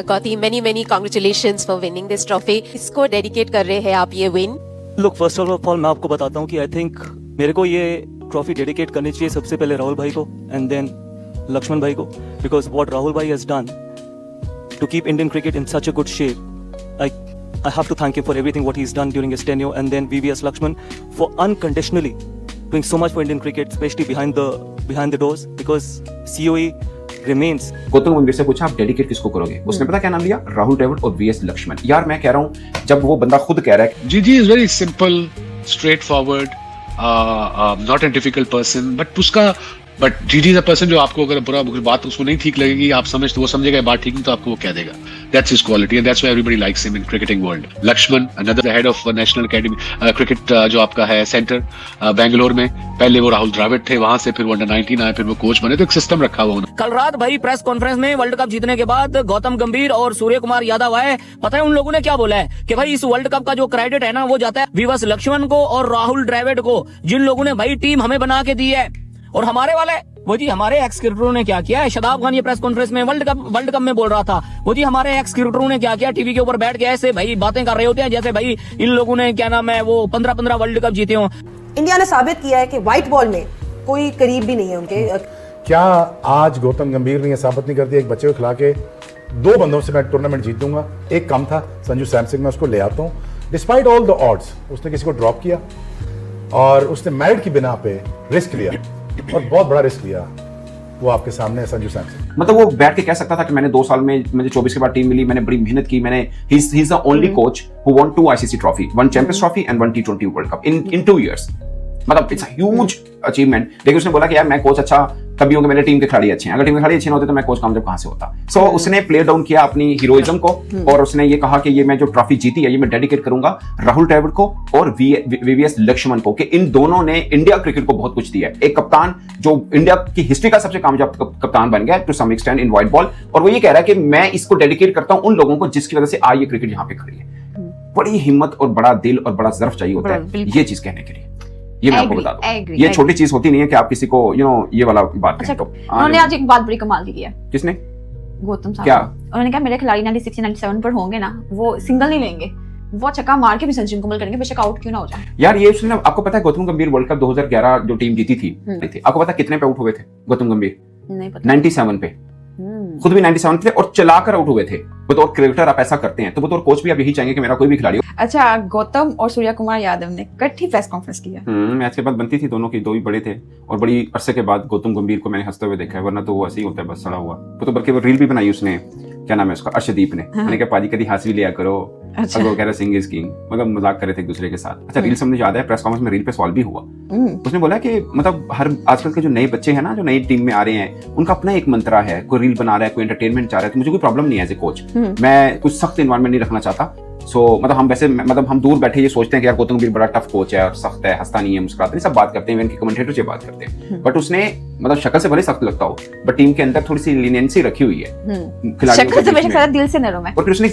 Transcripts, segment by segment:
Gauti, many congratulations for winning this trophy. इसको dedicate कर रहे हैं आप ये win? Look, first of all मैं आपको बताता हूँ कि आई थिंक मेरे को ये ट्रॉफी डेडिकेट करनी चाहिए सबसे पहले राहुल भाई को एंड देन लक्ष्मण भाई को, बिकॉज व्हाट राहुल भाई has done to keep Indian cricket in such a good shape. I have to thank him for everything what he's done during his tenure, and then VVS Lakshman for unconditionally doing so much for Indian cricket, especially behind the doors, because COE remains. Gautam गंभीर से पूछा आप dedicate किसको करोगे, उसने पता क्या नाम लिया? राहुल द्रविड़ और VS लक्ष्मण. यार मैं कह रहा हूँ जब वो बंदा खुद कह रहा है GG is very simple, straightforward, not a difficult person, but GG is a person जो आपको अगर बुरा बात उसको नहीं ठीक लगेगी, आप वो समझेगा ये बात ठीक नहीं तो आपको वो कह देगा. That's his quality and that's why everybody likes him in cricketing world. Lakshman, another head of National Academy cricket जो आपका है सेंटर बेंगलोर में, पहले वो राहुल द्रविड़ थे, वहां से फिर वो अंडर 19 आए, फिर वो कोच बने, तो एक सिस्टम रखा हुआ उन्होंने. कल रात भाई प्रेस कॉन्फ्रेंस में वर्ल्ड कप जीतने के बाद गौतम गंभीर और सूर्य कुमार यादव आए. पता है उन लोगों ने क्या बोला है कि भाई इस वर्ल्ड कप का जो क्रेडिट है ना वो जाता है VVS लक्ष्मण को और राहुल द्रविड़ को, जिन लोगों ने भाई टीम हमें बना के दी है. और हमारे वाले वो जी हमारे एक्स क्रिकेटरों ने क्या किया है. शादाब खान ये प्रेस कॉन्फ्रेंस में वर्ल्ड कप में बोल रहा था, वो जी हमारे एक्स क्रिकेटरों ने क्या किया, टीवी के ऊपर बैठ के ऐसे भाई बातें कर रहे होते हैं जैसे भाई इन लोगों ने क्या नाम है वो 15 वर्ल्ड कप जीते हों. इंडिया ने साबित किया है कि व्हाइट बॉल में कोई करीब भी नहीं है उनके. क्या आज गौतम गंभीर ने यह साबित नहीं कर दिया एक बच्चे को खिला के 2 बंदों से मैं टूर्नामेंट जीत दूंगा? एक कम था, संजू सैमसन, मैं उसको ले आता हूँ. डिस्पाइट ऑल द ऑड्स उसने किसी को ड्रॉप किया और उसने मेरिट की बिना पे रिस्क लिया और बहुत बड़ा रिस्क लिया. वो आपके सामने है संजू सैमसन. मतलब वो बैठ के कह सकता था कि मैंने 2 साल में मुझे 24 के बाद टीम मिली, मैंने बड़ी मेहनत की, मैंने he is the only coach who won 2 ICC trophy, 1 champions trophy and 1 T20 world cup in 2 years. मतलब इट्स अ ह्यूज अचीवमेंट. लेकिन उसने बोला कि यार मैं कोच अच्छा तभी होंगे, मेरे टीम के खिलाड़ी अच्छे हैं. अगर टीम के खिलाड़ी अच्छे ना होते तो मैं कोच कामयाब कहां से होता. सो उसने प्ले डाउन किया अपनी हीरोइज्म को और उसने ये कहा कि ये मैं जो ट्रॉफी जीती है ये मैं डेडिकेट करूंगा राहुल द्रविड़ को और VVS लक्ष्मण को, कि इन दोनों ने इंडिया क्रिकेट को बहुत कुछ दिया है. एक कप्तान जो इंडिया की हिस्ट्री का सबसे कामयाब कप्तान बन गया to some extent in white ball, और वो ये कह रहा है कि मैं इसको डेडिकेट करता हूं उन लोगों को जिसकी वजह से आज ये क्रिकेट यहाँ पे खड़ी है. बड़ी हिम्मत और बड़ा दिल और बड़ा ज़र्फ चाहिए होता है ये चीज कहने के लिए. ये मैं आपको बता दूं, ये छोटी चीज होती नहीं है कि आप किसी को ये वाला बात करें. तो उन्होंने आज एक बात बड़ी कमाल की है. किसने? गौतम साहब. क्या उन्होंने कहा मेरे खिलाड़ी 96 97 पर होंगे ना, वो सिंगल नहीं लेंगे, वो छक्का मार के भी संजू मुकम्मल करेंगे, बेशक आउट क्यों ना हो जाए. यार ये उसने, आपको पता है गौतम गंभीर वर्ल्ड कप 2011 जो टीम जीती थी, आपको पता है कितने पे आउट हुए थे गौतम गंभीर? नहीं पता. 97 पे. खुद भी 97 थे और चलाकर आउट हुए थे. बतौर क्रिकेटर आप ऐसा करते हैं तो बतौर कोच भी आप यही चाहेंगे कि मेरा कोई भी खिलाड़ी हो. अच्छा, गौतम और सूर्य कुमार यादव ने इकट्ठी प्रेस कॉन्फ्रेंस की है. मैच के बाद बनती थी दोनों की, 2 ही बड़े थे और बड़ी अरसे के बाद गौतम गंभीर को मैंने हंसते हुए देखा है, वरना तो वो ऐसे ही होता है बस सड़ा हुआ. वो तो बल्कि वो रील भी बनाई उसने, क्या नाम है उसका, अर्शदीप ने. मैंने कहा पाजी कभी हासिल लिया करो. अच्छा. वो कह रहा सिंग इज किंग, मतलब मजाक कर रहे थे एक दूसरे के साथ. अच्छा, रील से मुझे याद है प्रेस कॉन्फ्रेंस में रील पे सवाल भी हुआ. उसने बोला कि मतलब हर आजकल के जो नए बच्चे हैं ना, जो नई टीम में आ रहे हैं, उनका अपना एक मंत्रा है. कोई रील बना रहा है, कोई एंटरटेनमेंट चाह रहा है, तो मुझे कोई प्रॉब्लम नहीं है एज ए कोच. मैं कुछ सख्त एनवायरनमेंट नहीं रखना चाहता. मतलब हम वैसे मतलब हम दूर बैठे ये सोचते हैं कि यार गौतम गंभीर बड़ा टफ कोच है और सख्त है, हंसता नहीं है, मुस्कुराता नहीं, सब बात करते हैं, इनके कमेंटेटर से बात करते हैं. बट उसने मतलब शक्ल से भले सख्त लगता हो बट टीम के अंदर थोड़ी सी लीनियंसी रखी हुई है शक्ल से बेशक दिल से नरम है. और फिर उसने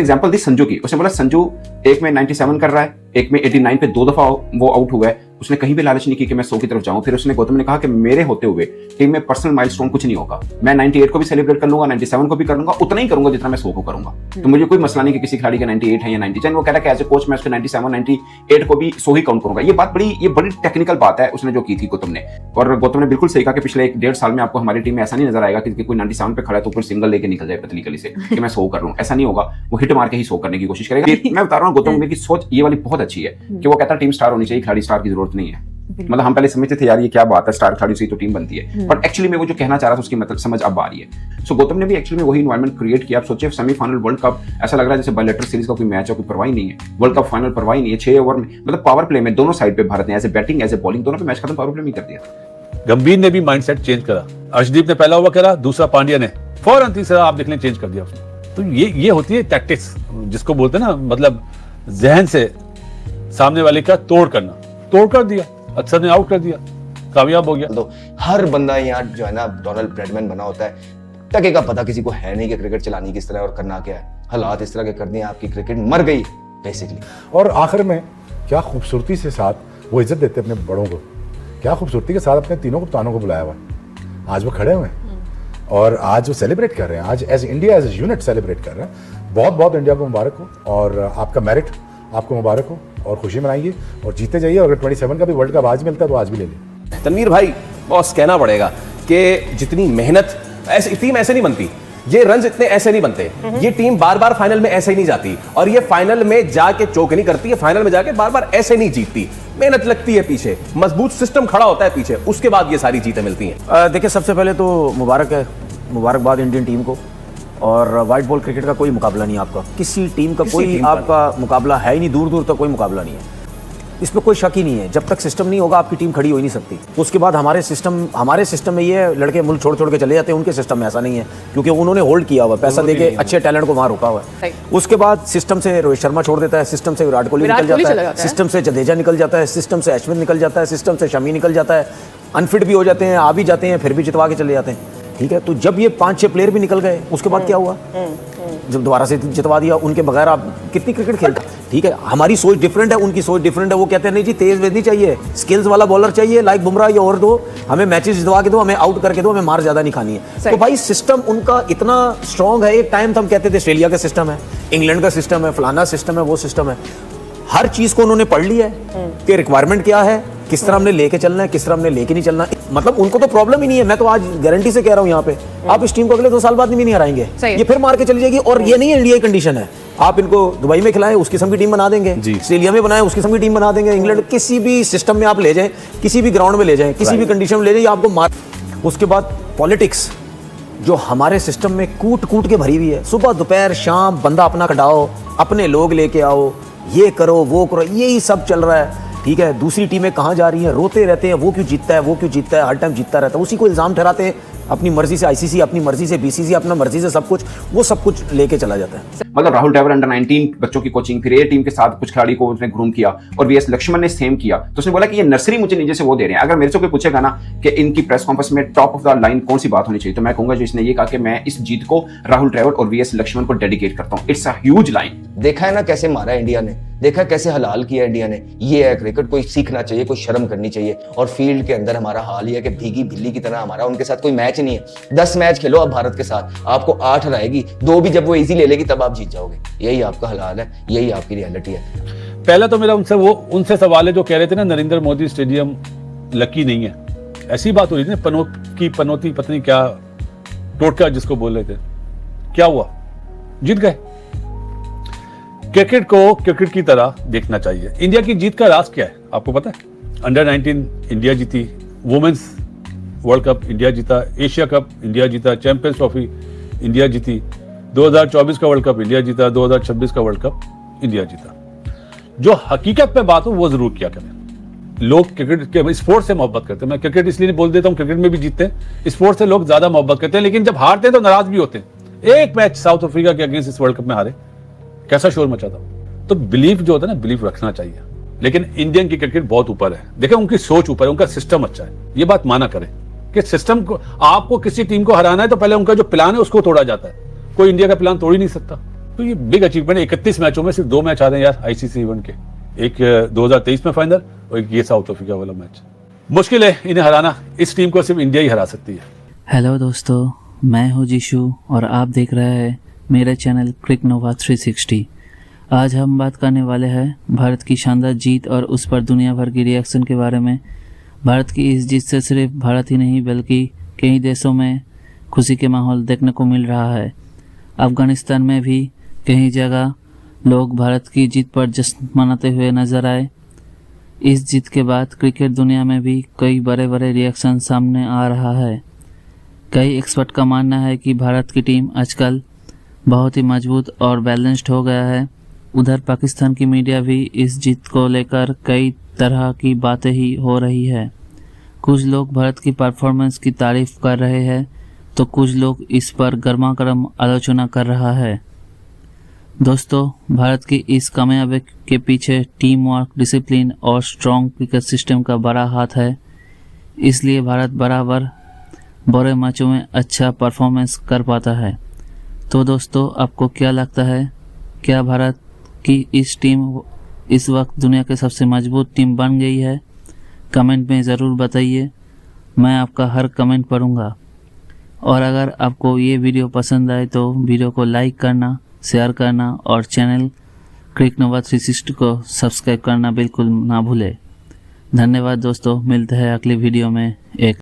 एग्जांपल दी संजू की. उसने बोला संजू एक में 97 कर रहा है, एक में 89 पे 2 दफा वो आउट हुआ है. उसने कहीं भी लालच नहीं की कि मैं 100 की तरफ जाऊं. फिर उसने गौतम ने कहा कि मेरे होते हुए टीम में पर्सनल माइलस्टोन कुछ नहीं होगा. मैं 98 को भी सेलिब्रेट कर लूंगा, 97 को भी कर लूंगा, उतना ही करूंगा जितना मैं 100 को करूंगा. तो मुझे कोई मसला नहीं कि किसी खिलाड़ी का 98 है या 90. वो कह रहा है कि एज ए कोच मैं उसके 97 98 को भी 100 ही काउंट करूंगा. ये बड़ी टेक्निकल बात है उसने जो की थी गौतम ने. और गौतम ने बिल्कुल सही कहा कि पिछले 1.5 साल में आपको हमारी टीम में ऐसा नहीं नजर आएगा कि कोई 97 पे खड़ा है तो ऊपर सिंगल लेके निकल जाए पतली गली से कि मैं 100 कर लूं. ऐसा नहीं होगा. वो हिट मार के ही 100 करने की कोशिश करेगा. मैं बता रहा हूँ गौतम गंभीर की सोच ये वाली बहुत अच्छी है कि वो कहता है टीम स्टार होनी चाहिए, खिलाड़ी स्टार की जरूरत नहीं है. मतलब हम पहले समझते थे यार ये क्या बात है, स्टार खिलाड़ी से तो टीम बनती है, बट एक्चुअली में वो जो कहना चाह रहा था उसकी मतलब समझ अब आ रही है. सो गौतम ने भी एक्चुअली में वही एनवायरनमेंट क्रिएट किया. आप सोचिए सेमीफाइनल वर्ल्ड कप ऐसा लग रहा है जैसे बायलैटरल सीरीज का कोई मैच है, कोई परवाही नहीं है. वर्ल्ड कप फाइनल परवाही नहीं है. 6 ओवर में मतलब पावर प्ले में दोनों साइड पे भारत ने as a batting as a bowling दोनों पे मैच खत्म पावर प्ले में कर दिया. गंभीर ने भी माइंडसेट चेंज करा. अर्शदीप ने पहला ओवर करा, दूसरा पांड्या ने, फौरन तीसरा आप देख लें चेंज कर दिया उसने. तो ये होती है टैक्टिक्स जिसको बोलते हैं ना, मतलब जहन से सामने वाले का तोड़ कर दिया. अक्सर ने आउट कर दिया, कामयाब हो गया. तो हर बंदा यहाँ जो है ना डोनाल्ड ब्रैडमैन बना होता है. टके का पता किसी को है नहीं कि क्रिकेट चलानी किस तरह और करना क्या है. हालात इस तरह के कर दिए आपकी क्रिकेट मर गई बेसिकली. और आखिर में क्या खूबसूरती से साथ वो इज्जत देते अपने बड़ों को, क्या खूबसूरती के साथ अपने तीनों कप्तानों को बुलाया हुआ. आज वो खड़े हुए हैं और आज वो सेलिब्रेट कर रहे हैं, आज as India as a unit celebrate कर रहे हैं। बहुत बहुत इंडिया को मुबारक हो और आपका मेरिट आपको मुबारक हो और खुशी मनाइए और जीते जाइए। और अगर 27 का भी वर्ल्ड कप आज मिलता है तो आज भी ले लें। तनवीर भाई, बॉस कहना पड़ेगा कि जितनी मेहनत, ऐसी टीम ऐसे नहीं बनती, ये रन्स इतने ऐसे नहीं बनते, ये टीम बार बार फाइनल में ऐसे ही नहीं जाती, और ये फाइनल में जाके चोक नहीं करती है, फाइनल में जाके बार बार ऐसे नहीं जीतती। मेहनत लगती है पीछे, मजबूत सिस्टम खड़ा होता है पीछे, उसके बाद ये सारी जीतें मिलती हैं। देखिए, सबसे पहले तो मुबारकबाद इंडियन टीम को। और व्हाइट बॉल क्रिकेट का कोई मुकाबला नहीं आपका, किसी टीम का कोई आपका मुकाबला है ही नहीं, दूर दूर तक कोई मुकाबला नहीं है, इसमें कोई शक ही नहीं है। जब तक सिस्टम नहीं होगा आपकी टीम खड़ी हो ही नहीं सकती। उसके बाद हमारे सिस्टम में ये लड़के मुल्क छोड़ छोड़ के चले जाते हैं, उनके सिस्टम में ऐसा नहीं है, क्योंकि उन्होंने होल्ड किया हुआ, पैसा देके अच्छे टैलेंट को वहाँ रोका हुआ है। उसके बाद सिस्टम से रोहित शर्मा छोड़ देता है, सिस्टम से विराट कोहली निकल जाता है, सिस्टम से जडेजा निकल जाता है, सिस्टम से अश्विन निकल जाता है, सिस्टम से शमी निकल जाता है, अनफिट भी हो जाते हैं, आ भी जाते हैं, फिर भी जितवा के चले जाते हैं। ठीक है, तो जब ये 5-6 प्लेयर भी निकल गए, उसके बाद क्या हुआ? जब दोबारा से जितवा दिया, उनके बगैर आप कितनी क्रिकेट खेलते? ठीक है, हमारी सोच डिफरेंट है, उनकी सोच डिफरेंट है। वो कहते हैं नहीं जी, तेज वेज नहीं चाहिए, स्किल्स वाला बॉलर चाहिए, लाइक बुमराह या और दो, हमें मैचेस जितवा के दो, हमें आउट करके दो, हमें मार ज्यादा नहीं खानी है। तो भाई सिस्टम उनका इतना स्ट्रांग है। एक टाइम तो हम कहते थे ऑस्ट्रेलिया का सिस्टम है, इंग्लैंड का सिस्टम है, फलाना सिस्टम है, वो सिस्टम है। हर चीज को उन्होंने पढ़ लिया है कि रिक्वायरमेंट क्या है, किस तरह हमने लेके चलना है, किस तरह हमने लेके नहीं चलना। मतलब उनको तो प्रॉब्लम ही नहीं है। मैं तो आज गारंटी से कह रहा हूँ यहाँ पे, आप इस टीम को अगले 2 साल बाद भी नहीं हराएंगे, ये फिर मार के चली जाएगी। और ये नहीं इंडिया की कंडीशन है, आप इनको दुबई में खिलाएं, उस किस्म की टीम बना देंगे, ऑस्ट्रेलिया में बनाएं, उस किस्म की टीम बना देंगे, इंग्लैंड, किसी भी सिस्टम में आप ले जाएं, किसी भी ग्राउंड में ले जाएं, किसी भी कंडीशन में ले जाएं, आपको मार। उसके बाद पॉलिटिक्स जो हमारे सिस्टम में कूट कूट के भरी हुई है, सुबह दोपहर शाम बंदा अपना कटाओ, अपने लोग लेके आओ, ये करो वो करो, यही सब चल रहा है। ठीक है, दूसरी टीमें कहाँ जा रही हैं, रोते रहते हैं, वो क्यों जीतता है, वो क्यों जीतता है, हर टाइम जीतता रहता है, उसी को इल्ज़ाम ठहराते हैं। अपनी मर्जी से आईसीसी, अपनी मर्जी से बीसीसी, अपना मर्जी से सब कुछ, वो सब कुछ लेके चला जाता है। मतलब राहुल ड्राविड अंडर 19 बच्चों की कोचिंग, फिर ये टीम के साथ कुछ खिलाड़ी को उसने ग्रूम किया, और वीएस लक्ष्मण ने सेम किया। तो उसने बोला कि ये नर्सरी मुझे नीचे से वो दे रहे हैं। अगर मेरे से कोई पूछेगा ना कि इनकी प्रेस कॉन्फ्रेंस में टॉप ऑफ द लाइन कौन सी बात होनी चाहिए, तो मैं कहूंगा जो इसने ये कहा कि मैं इस जीत को राहुल ड्राविड और वीएस लक्ष्मण को डेडिकेट करता हूं। It's a huge line. देखा है ना कैसे मारा इंडिया ने, देखा कैसे हलाल किया इंडिया ने। ये है क्रिकेट, कोई सीखना चाहिए, कोई शर्म करनी चाहिए। और फील्ड के अंदर हमारा हाल ये है कि भीगी बिल्ली की तरह हमारा उनके साथ कोई मैच नहीं है। 10 मैच खेलो आप भारत के साथ, आपको 8 हराएगी, 2 भी जब वो इजी ले लेगी तब आप जीत जाओगे। यही आपका हाल है, यही आपकी रियलिटी है। पहला तो मेरा उनसे सवाल है जो कह रहे थे ना नरेंद्र मोदी स्टेडियम लकी नहीं है, ऐसी बात हो रही थी ना, पनौती पत्नी क्या टोटका जिसको बोल रहे थे, क्या हुआ? जीत गए। क्रिकेट को क्रिकेट की तरह देखना चाहिए। इंडिया की जीत का राज क्या है आपको पता है? अंडर 19 इंडिया जीती, वुमेन्स वर्ल्ड कप इंडिया जीता, एशिया कप इंडिया जीता, चैंपियंस ट्रॉफी इंडिया जीती, 2024 का वर्ल्ड कप इंडिया जीता, 2026 का वर्ल्ड कप इंडिया जीता। जो हकीकत में बात हो वो जरूर किया करें। लोग क्रिकेट के स्पोर्ट्स से मोहब्बत करते हैं। मैं क्रिकेट इसलिए बोल देता हूँ, क्रिकेट में भी जीतते हैं, स्पोर्ट्स से लोग ज्यादा मोहब्बत करते हैं, लेकिन जब हारते हैं तो नाराज भी होते हैं। एक मैच साउथ अफ्रीका के अगेंस्ट इस वर्ल्ड कप में हारे, कैसा शोर मचा था। तो बिलीफ जो होता है ना, बिलीफ रखना चाहिए। लेकिन इंडियन की क्रिकेट बहुत ऊपर है, देखें उनकी सोच ऊपर है, उनका सिस्टम अच्छा है, ये बात माना करें कि सिस्टम को, आपको किसी टीम को हराना है तो पहले उनका जो प्लान है उसको तोड़ा जाता है। कोई इंडिया का प्लान तोड़ ही नहीं सकता। तो ये बिग अचीवमेंट है। 31 मैचों में सिर्फ 2 मैच आ रहे हैं यार आईसीसी इवेंट के, एक 2023 में फाइनल और एक ये साउथ अफ्रीका वाला मैच। मुश्किल है इन्हें हराना, इस टीम को सिर्फ इंडिया ही हरा सकती है। हेलो दोस्तों, मैं हूं जीशु और आप देख रहे हैं मेरा चैनल क्रिक नोवा 360। आज हम बात करने वाले हैं भारत की शानदार जीत और उस पर दुनिया भर की रिएक्शन के बारे में। भारत की इस जीत से सिर्फ भारत ही नहीं बल्कि कई देशों में खुशी के माहौल देखने को मिल रहा है। अफगानिस्तान में भी कई जगह लोग भारत की जीत पर जश्न मनाते हुए नजर आए। इस जीत के बाद क्रिकेट दुनिया में भी कई बड़े बड़े रिएक्शन सामने आ रहा है। कई एक्सपर्ट का मानना है कि भारत की टीम आजकल बहुत ही मजबूत और बैलेंस्ड हो गया है। उधर पाकिस्तान की मीडिया भी इस जीत को लेकर कई तरह की बातें ही हो रही है। कुछ लोग भारत की परफॉर्मेंस की तारीफ कर रहे हैं तो कुछ लोग इस पर गर्मा गर्म आलोचना कर रहा है। दोस्तों, भारत की इस कामयाबी के पीछे टीम वर्क, डिसिप्लिन और स्ट्रॉन्ग क्रिकेट सिस्टम का बड़ा हाथ है। इसलिए भारत बराबर बड़े मैचों में अच्छा परफॉर्मेंस कर पाता है। तो दोस्तों, आपको क्या लगता है, क्या भारत की इस टीम इस वक्त दुनिया की सबसे मजबूत टीम बन गई है? कमेंट में ज़रूर बताइए, मैं आपका हर कमेंट पढ़ूंगा। और अगर आपको ये वीडियो पसंद आए तो वीडियो को लाइक करना, शेयर करना और चैनल क्रिक नोवा 360 को सब्सक्राइब करना बिल्कुल ना भूले। धन्यवाद दोस्तों, मिलते हैं अगली वीडियो में एक